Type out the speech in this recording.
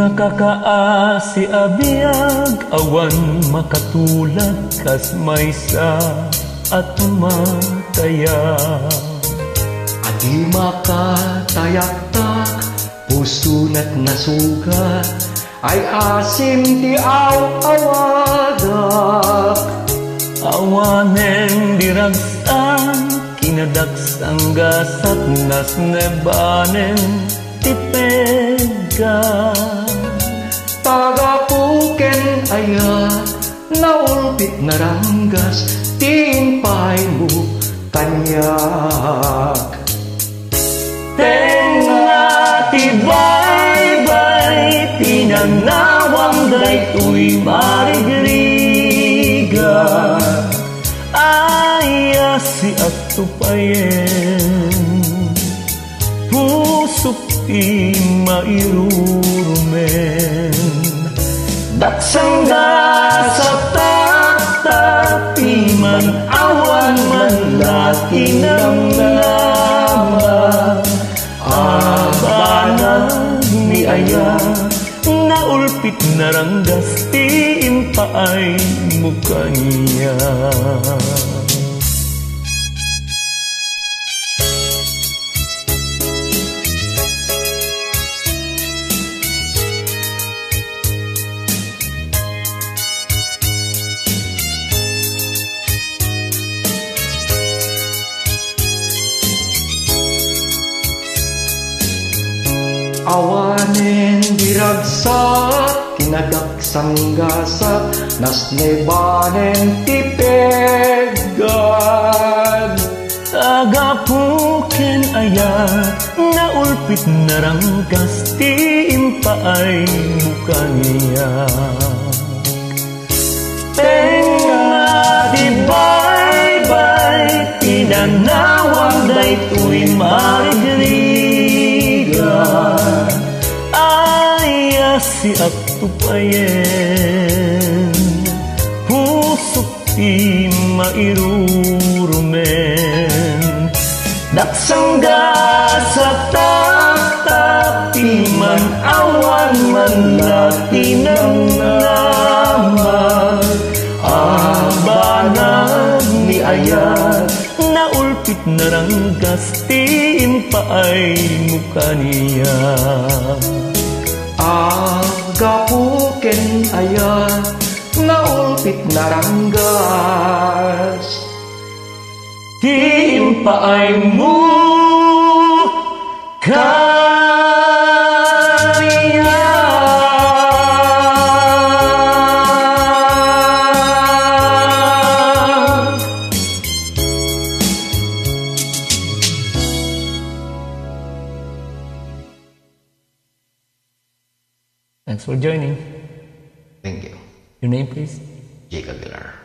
Nakakaasi abiyag, awan makatulad kas maysa at mataya. Adi makatayaktak, puso na't nasugat, ay asim ti awadak. Awanen diragsan, kinadaksang gasat nas nebanen tipega. Tagapuken aya, naulpit na ranggas, timpay mo kanyak. Tenga tibay-bay, tinanawang daytoy marigriga. Ayasi at tupayen, pusok ti mairurumen. Daksangga sa tatapiman, awan man laki ng nama. Abanag ni aya, naulpit na ranggas, ti impaay mukha niya. Awanen diragsat, kinadaksang gasat, nas nebanen tipegad. Tagapuken ayat, naulpit na ranggas, ti impaay mukha niya. Tenga tibay-bay, tinanawang daytoy marigriga. Ayasi at tupayen, pusok ti mairurumen. Daksangga sa tatapiman, awan man laki ng nama. Abanag ni ayat, naulpit na ranggas, ti impaay mukha niya. Agapuken aya, naulpit na ranggas, ti impaay mukha niya. Thanks for joining. Thank you. Your name, please? Jake Aguilar.